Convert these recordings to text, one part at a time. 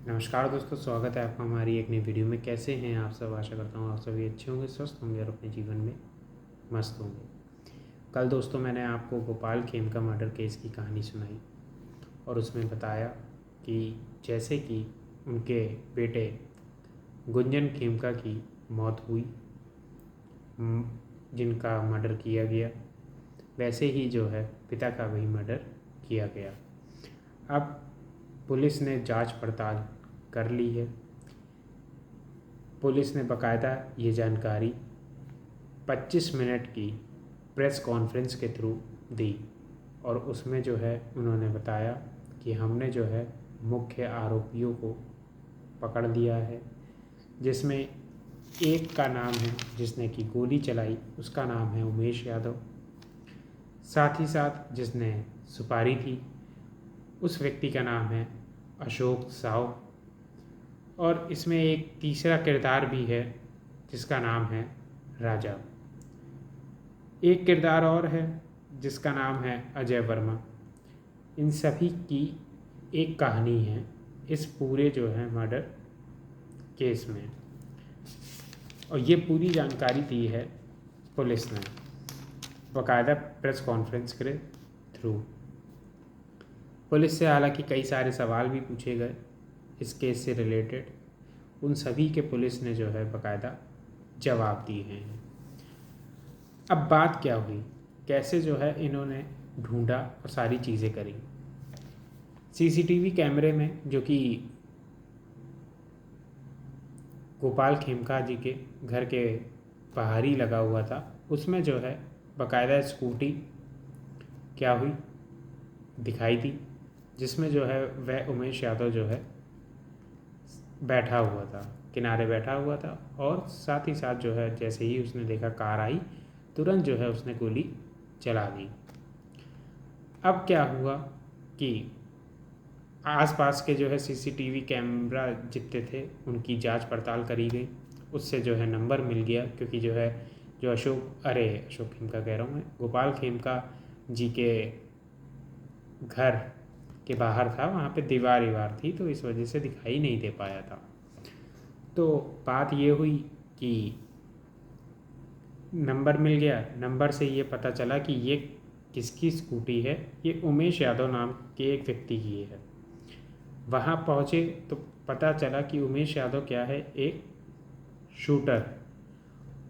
नमस्कार दोस्तों, स्वागत है आपका हमारी एक नई वीडियो में। कैसे हैं आप सब? आशा करता हूँ आप सभी अच्छे होंगे, स्वस्थ होंगे और अपने जीवन में मस्त होंगे। कल दोस्तों मैंने आपको गोपाल खेमका मर्डर केस की कहानी सुनाई और उसमें बताया कि जैसे कि उनके बेटे गुंजन खेमका की मौत हुई, जिनका मर्डर किया गया, वैसे ही जो है पिता का भी मर्डर किया गया। अब पुलिस ने जांच पड़ताल कर ली है। पुलिस ने बाकायदा ये जानकारी 25 मिनट की प्रेस कॉन्फ्रेंस के थ्रू दी और उसमें जो है उन्होंने बताया कि हमने जो है मुख्य आरोपियों को पकड़ लिया है, जिसमें एक का नाम है जिसने की गोली चलाई, उसका नाम है उमेश यादव। साथ ही साथ जिसने सुपारी थी उस व्यक्ति का नाम है अशोक साव। और इसमें एक तीसरा किरदार भी है जिसका नाम है राजा। एक किरदार और है जिसका नाम है अजय वर्मा। इन सभी की एक कहानी है इस पूरे जो है मर्डर केस में, और ये पूरी जानकारी दी है पुलिस ने बाकायदा प्रेस कॉन्फ्रेंस के थ्रू। पुलिस से हालांकि कई सारे सवाल भी पूछे गए इस केस से रिलेटेड, उन सभी के पुलिस ने जो है बाकायदा जवाब दिए हैं। अब बात क्या हुई, कैसे जो है इन्होंने ढूंढा और सारी चीज़ें करी। सीसीटीवी कैमरे में जो कि गोपाल खेमका जी के घर के बाहर ही लगा हुआ था, उसमें जो है बाकायदा स्कूटी क्या हुई दिखाई दी, जिसमें जो है वह उमेश यादव जो है बैठा हुआ था, किनारे बैठा हुआ था। और साथ ही साथ जो है जैसे ही उसने देखा कार आई, तुरंत जो है उसने गोली चला दी। अब क्या हुआ कि आसपास के जो है सीसीटीवी कैमरा जितने थे उनकी जांच पड़ताल करी गई। उससे जो है नंबर मिल गया, क्योंकि जो है जो अशोक खेमका कह रहा हूँ मैं, गोपाल खेमका जी के घर के बाहर था, वहाँ पे दीवार थी तो इस वजह से दिखाई नहीं दे पाया था। तो बात ये हुई कि नंबर मिल गया। नंबर से ये पता चला कि ये किसकी स्कूटी है, ये उमेश यादव नाम के एक व्यक्ति की है। वहाँ पहुँचे तो पता चला कि उमेश यादव क्या है, एक शूटर,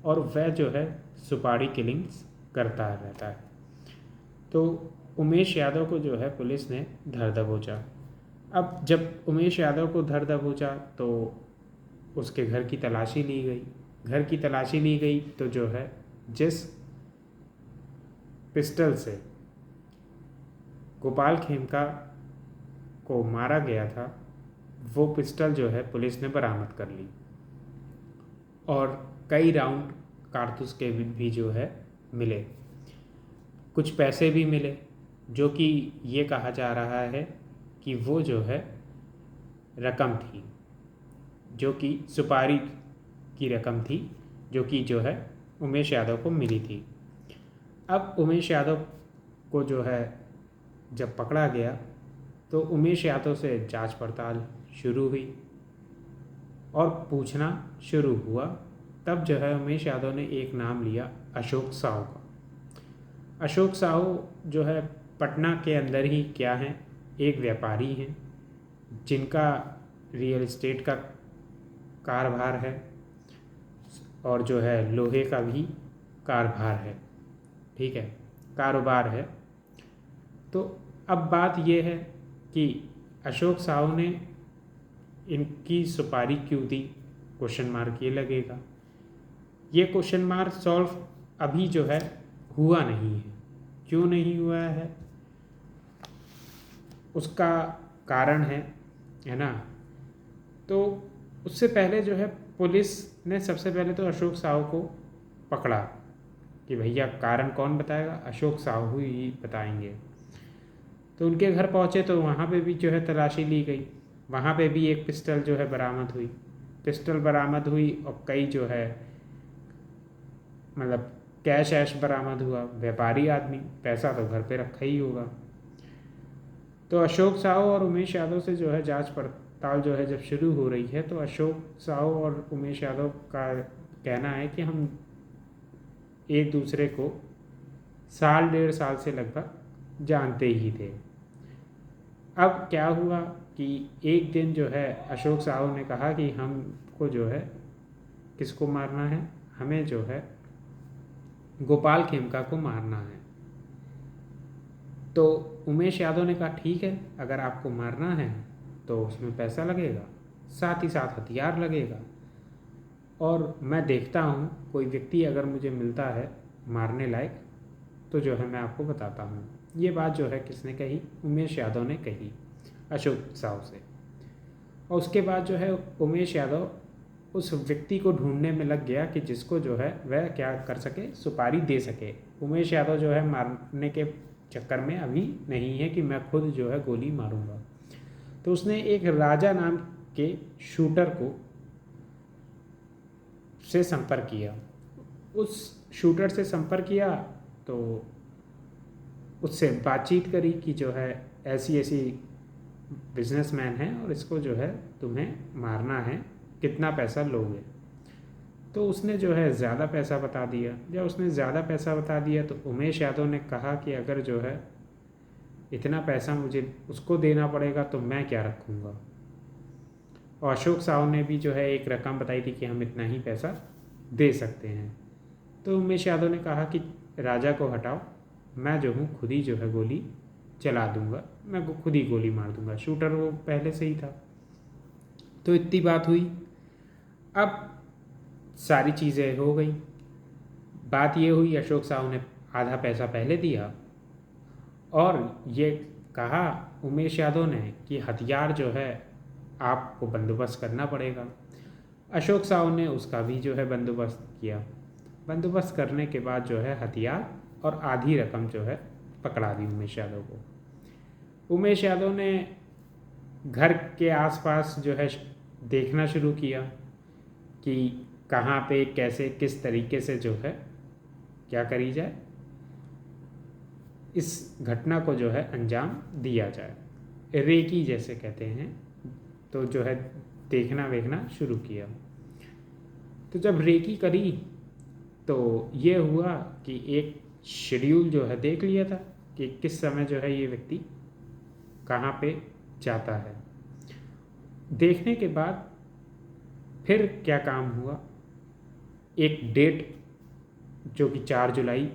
और वह जो है सुपारी किलिंग्स करता रहता है। तो उमेश यादव को जो है पुलिस ने धर दबोचा। अब जब उमेश यादव को धर दबोचा तो उसके घर की तलाशी ली गई। घर की तलाशी ली गई तो जो है जिस पिस्टल से गोपाल खेमका को मारा गया था, वो पिस्टल जो है पुलिस ने बरामद कर ली और कई राउंड कारतूस के भी जो है मिले। कुछ पैसे भी मिले, जो कि ये कहा जा रहा है कि वो जो है रकम थी, जो कि सुपारी की रकम थी, जो कि जो है उमेश यादव को मिली थी। अब उमेश यादव को जो है जब पकड़ा गया तो उमेश यादव से जांच पड़ताल शुरू हुई और पूछना शुरू हुआ। तब जो है उमेश यादव ने एक नाम लिया अशोक साहू का। अशोक साहू जो है पटना के अंदर ही क्या है, एक व्यापारी हैं जिनका रियल एस्टेट का कारोबार है और जो है लोहे का भी कारोबार है, ठीक है, कारोबार है। तो अब बात यह है कि अशोक साहू ने इनकी सुपारी क्यों दी, क्वेश्चन मार्क ये लगेगा। ये क्वेश्चन मार्क सॉल्व अभी जो है हुआ नहीं है। क्यों नहीं हुआ है उसका कारण है ना। तो उससे पहले जो है पुलिस ने सबसे पहले तो अशोक साहू को पकड़ा कि भैया कारण कौन बताएगा, अशोक साहू ही बताएंगे। तो उनके घर पहुँचे तो वहाँ पे भी जो है तलाशी ली गई। वहाँ पे भी एक पिस्टल जो है बरामद हुई और कई जो है मतलब कैश ऐश बरामद हुआ। व्यापारी आदमी, पैसा तो घर पे रखा ही होगा। तो अशोक साहू और उमेश यादव से जो है जांच पड़ताल पड़ताल जो है जब शुरू हो रही है तो अशोक साहू और उमेश यादव का कहना है कि हम एक दूसरे को साल 1.5 साल से लगभग जानते ही थे। अब क्या हुआ कि एक दिन जो है अशोक साहू ने कहा कि हमको जो है किसको मारना है, हमें जो है गोपाल खेमका को मारना है। तो उमेश यादव ने कहा ठीक है, अगर आपको मारना है तो उसमें पैसा लगेगा, साथ ही साथ हथियार लगेगा, और मैं देखता हूँ कोई व्यक्ति अगर मुझे मिलता है मारने लायक तो जो है मैं आपको बताता हूँ। ये बात जो है किसने कही? उमेश यादव ने कही अशोक साहू से। और उसके बाद जो है उमेश यादव उस व्यक्ति को ढूंढने में लग गया कि जिसको जो है वह क्या कर सके, सुपारी दे सके। उमेश यादव जो है मारने के चक्कर में अभी नहीं है कि मैं खुद जो है गोली मारूंगा। तो उसने एक राजा नाम के शूटर को से संपर्क किया। उस शूटर से संपर्क किया तो उससे बातचीत करी कि जो है ऐसी ऐसी बिजनेसमैन है और इसको जो है तुम्हें मारना है, कितना पैसा लोगे? तो उसने जो है ज़्यादा पैसा बता दिया। जब उसने ज़्यादा पैसा बता दिया तो उमेश यादव ने कहा कि अगर जो है इतना पैसा मुझे उसको देना पड़ेगा तो मैं क्या रखूँगा। और अशोक साहू ने भी जो है एक रकम बताई थी कि हम इतना ही पैसा दे सकते हैं। तो उमेश यादव ने कहा कि राजा को हटाओ, मैं जो हूँ खुद ही जो है गोली चला दूंगा, मैं खुद ही गोली मार दूंगा। शूटर वो पहले से ही था। तो इतनी बात हुई। अब सारी चीज़ें हो गई। बात ये हुई अशोक साहू ने आधा पैसा पहले दिया और ये कहा उमेश यादव ने कि हथियार जो है आपको बंदोबस्त करना पड़ेगा। अशोक साहू ने उसका भी जो है बंदोबस्त किया। बंदोबस्त करने के बाद जो है हथियार और आधी रकम जो है पकड़ा दी उमेश यादव को। उमेश यादव ने घर के आसपास जो है देखना शुरू किया कि कहाँ पे कैसे किस तरीके से जो है क्या करी जाए, इस घटना को जो है अंजाम दिया जाए, रेकी जैसे कहते हैं। तो जो है देखना वेखना शुरू किया। तो जब रेकी करी तो ये हुआ कि एक शेड्यूल जो है देख लिया था कि किस समय जो है ये व्यक्ति कहाँ पे जाता है। देखने के बाद फिर क्या काम हुआ, एक डेट जो कि 4 जुलाई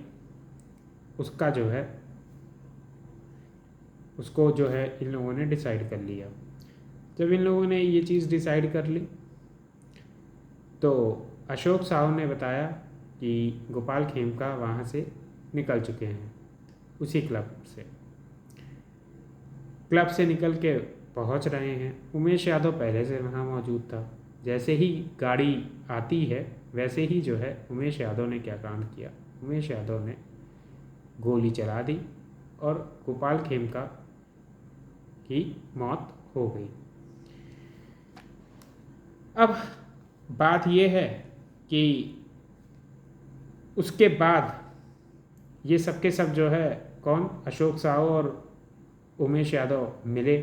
उसका जो है उसको जो है इन लोगों ने डिसाइड कर लिया। जब इन लोगों ने ये चीज़ डिसाइड कर ली तो अशोक साहू ने बताया कि गोपाल खेमका वहाँ से निकल चुके हैं, उसी क्लब से निकल के पहुँच रहे हैं। उमेश यादव पहले से वहाँ मौजूद था। जैसे ही गाड़ी आती है वैसे ही जो है उमेश यादव ने क्या काम किया, उमेश यादव ने गोली चला दी और गोपाल खेमका की मौत हो गई। अब बात यह है कि उसके बाद ये सब के सब जो है कौन, अशोक साहू और उमेश यादव मिले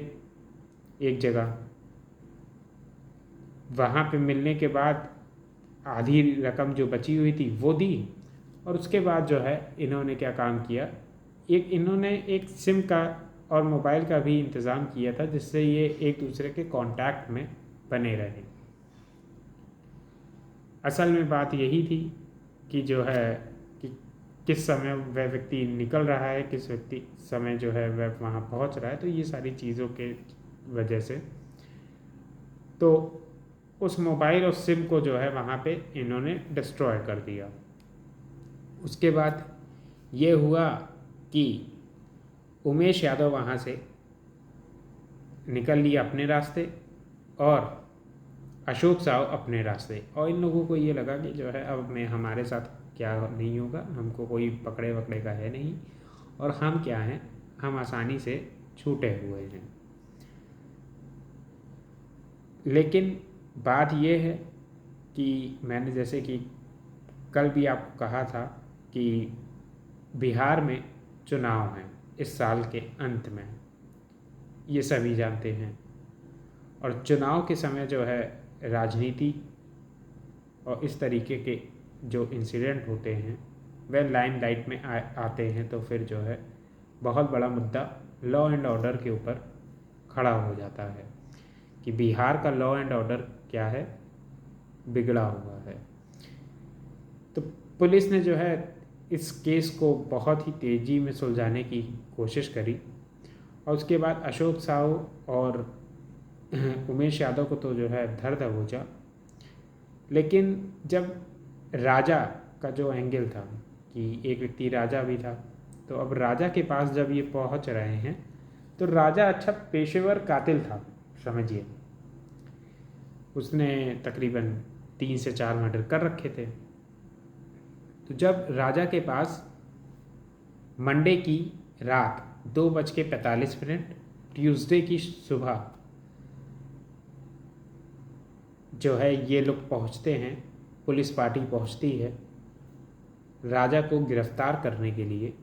एक जगह। वहाँ पे मिलने के बाद आधी रकम जो बची हुई थी वो दी और उसके बाद जो है इन्होंने क्या काम किया, इन्होंने एक सिम का और मोबाइल का भी इंतज़ाम किया था जिससे ये एक दूसरे के कांटेक्ट में बने रहे। असल में बात यही थी कि जो है कि किस समय वह व्यक्ति निकल रहा है, किस व्यक्ति समय जो है वह वहाँ पहुँच रहा है। तो ये सारी चीज़ों के वजह से तो उस मोबाइल और सिम को जो है वहाँ पे इन्होंने डिस्ट्रॉय कर दिया। उसके बाद ये हुआ कि उमेश यादव वहाँ से निकल लिया अपने रास्ते और अशोक साहू अपने रास्ते। और इन लोगों को ये लगा कि जो है अब मैं हमारे साथ क्या नहीं होगा, हमको कोई पकड़े वकड़े का है नहीं और हम क्या हैं, हम आसानी से छूटे हुए हैं। लेकिन बात यह है कि मैंने जैसे कि कल भी आपको कहा था कि बिहार में चुनाव हैं इस साल के अंत में, ये सभी जानते हैं। और चुनाव के समय जो है राजनीति और इस तरीके के जो इंसिडेंट होते हैं वह लाइमलाइट में आते हैं, तो फिर जो है बहुत बड़ा मुद्दा लॉ एंड ऑर्डर के ऊपर खड़ा हो जाता है कि बिहार का लॉ एंड ऑर्डर क्या है, बिगड़ा हुआ है। तो पुलिस ने जो है इस केस को बहुत ही तेज़ी में सुलझाने की कोशिश करी और उसके बाद अशोक साहू और उमेश यादव को तो जो है धर दबोचा। लेकिन जब राजा का जो एंगल था कि एक व्यक्ति राजा भी था, तो अब राजा के पास जब ये पहुंच रहे हैं तो राजा अच्छा पेशेवर कातिल था, समझिए। उसने तकरीबन 3 से 4 मर्डर कर रखे थे। तो जब राजा के पास मंडे की रात 2:45 ट्यूसडे की सुबह जो है ये लोग पहुंचते हैं, पुलिस पार्टी पहुंचती है राजा को गिरफ्तार करने के लिए।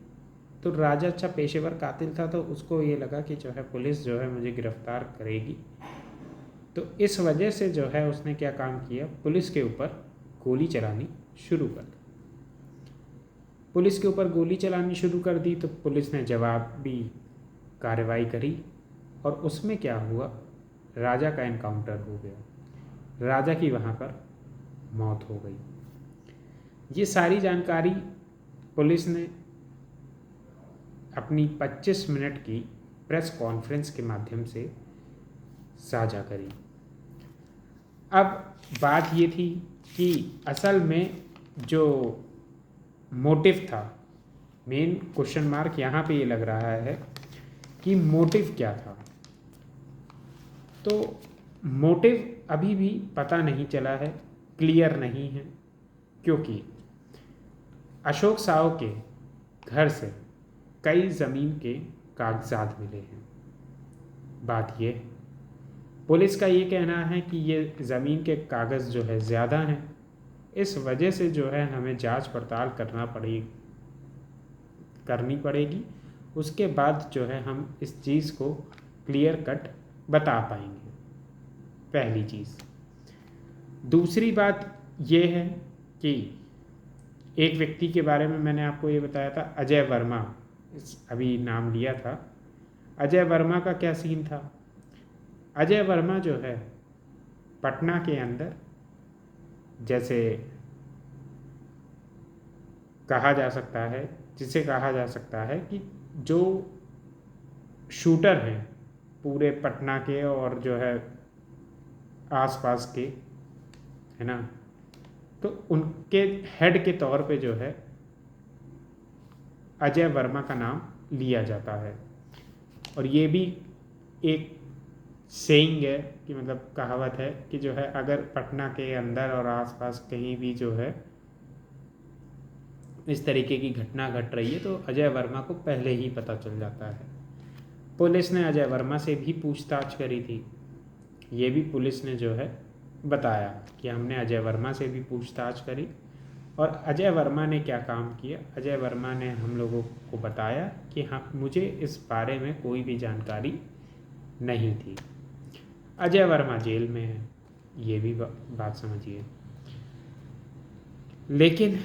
तो राजा अच्छा पेशेवर कातिल था, तो उसको ये लगा कि जो है पुलिस जो है मुझे गिरफ्तार करेगी, तो इस वजह से जो है उसने क्या काम किया, पुलिस के ऊपर गोली चलानी शुरू कर दी। पुलिस के ऊपर गोली चलानी शुरू कर दी तो पुलिस ने जवाबी कार्रवाई करी और उसमें क्या हुआ, राजा का एनकाउंटर हो गया, राजा की वहाँ पर मौत हो गई। ये सारी जानकारी पुलिस ने अपनी 25 मिनट की प्रेस कॉन्फ्रेंस के माध्यम से साझा करी। अब बात ये थी कि असल में जो मोटिव था, मेन क्वेश्चन मार्क यहाँ पे ये लग रहा है कि मोटिव क्या था। तो मोटिव अभी भी पता नहीं चला है, क्लियर नहीं है, क्योंकि अशोक साहू के घर से कई ज़मीन के कागजात मिले हैं। बात ये, पुलिस का ये कहना है कि ये ज़मीन के कागज़ जो है ज़्यादा हैं, इस वजह से जो है हमें जांच पड़ताल करनी पड़ेगी, उसके बाद जो है हम इस चीज़ को क्लियर कट बता पाएंगे, पहली चीज़। दूसरी बात ये है कि एक व्यक्ति के बारे में मैंने आपको ये बताया था, अजय वर्मा, अभी नाम लिया था। अजय वर्मा का क्या सीन था, अजय वर्मा जो है पटना के अंदर, जैसे कहा जा सकता है, जिसे कहा जा सकता है कि जो शूटर हैं पूरे पटना के और जो है आसपास के, है ना, तो उनके हेड के तौर पे जो है अजय वर्मा का नाम लिया जाता है। और ये भी एक सेइंग है कि मतलब कहावत है कि जो है अगर पटना के अंदर और आसपास कहीं भी जो है इस तरीके की घटना घट रही है तो अजय वर्मा को पहले ही पता चल जाता है। पुलिस ने अजय वर्मा से भी पूछताछ करी थी, ये भी पुलिस ने जो है बताया कि हमने अजय वर्मा से भी पूछताछ करी। और अजय वर्मा ने क्या काम किया, अजय वर्मा ने हम लोगों को बताया कि हाँ, मुझे इस बारे में कोई भी जानकारी नहीं थी। अजय वर्मा जेल में है, ये भी बात समझिए। लेकिन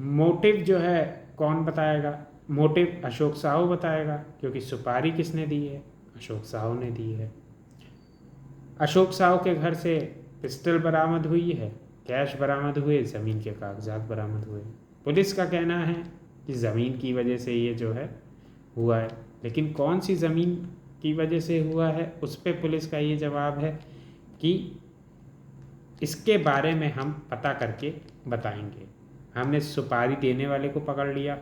मोटिव जो है कौन बताएगा, मोटिव अशोक साहू बताएगा, क्योंकि सुपारी किसने दी है, अशोक साहू ने दी है। अशोक साहू के घर से पिस्टल बरामद हुई है, कैश बरामद हुए, ज़मीन के कागजात बरामद हुए। पुलिस का कहना है कि ज़मीन की वजह से ये जो है हुआ है, लेकिन कौन सी ज़मीन की वजह से हुआ है उस पर पुलिस का ये जवाब है कि इसके बारे में हम पता करके बताएंगे। हमने सुपारी देने वाले को पकड़ लिया,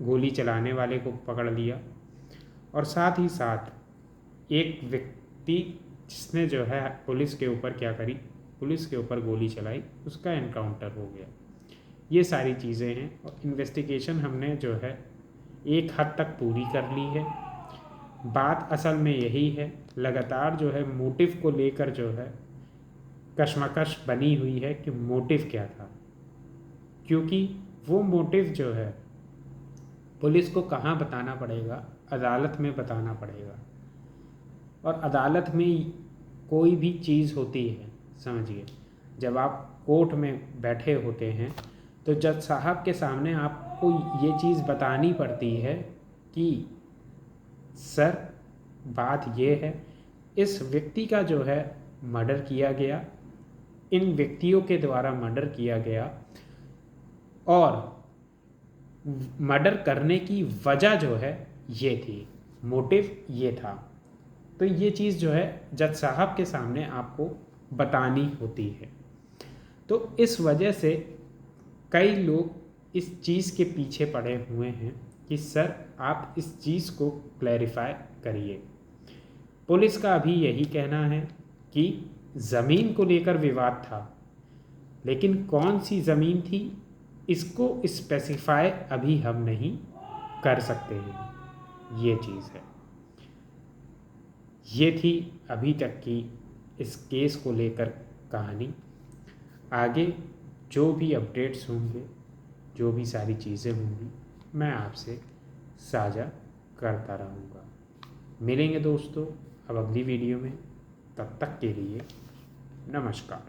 गोली चलाने वाले को पकड़ लिया, और साथ ही साथ एक व्यक्ति जिसने जो है पुलिस के ऊपर क्या करी, पुलिस के ऊपर गोली चलाई, उसका एनकाउंटर हो गया। ये सारी चीज़ें हैं और इन्वेस्टिगेशन हमने जो है एक हद तक पूरी कर ली है। बात असल में यही है, लगातार जो है मोटिव को लेकर जो है कशमकश बनी हुई है कि मोटिव क्या था, क्योंकि वो मोटिव जो है पुलिस को कहाँ बताना पड़ेगा, अदालत में बताना पड़ेगा। और अदालत में कोई भी चीज़ होती है, समझिए, जब आप कोर्ट में बैठे होते हैं तो जज साहब के सामने आपको ये चीज़ बतानी पड़ती है कि सर बात ये है, इस व्यक्ति का जो है मर्डर किया गया, इन व्यक्तियों के द्वारा मर्डर किया गया, और मर्डर करने की वजह जो है ये थी, मोटिव ये था। तो ये चीज़ जो है जज साहब के सामने आपको बतानी होती है। तो इस वजह से कई लोग इस चीज़ के पीछे पड़े हुए हैं कि सर आप इस चीज़ को क्लैरिफाई करिए। पुलिस का अभी यही कहना है कि ज़मीन को लेकर विवाद था, लेकिन कौन सी ज़मीन थी इसको स्पेसिफाई अभी हम नहीं कर सकते हैं। ये चीज़ है, ये थी अभी तक की इस केस को लेकर कहानी। आगे जो भी अपडेट्स होंगे, जो भी सारी चीज़ें होंगी, मैं आपसे साझा करता रहूँगा। मिलेंगे दोस्तों अब अगली वीडियो में, तब तक के लिए नमस्कार।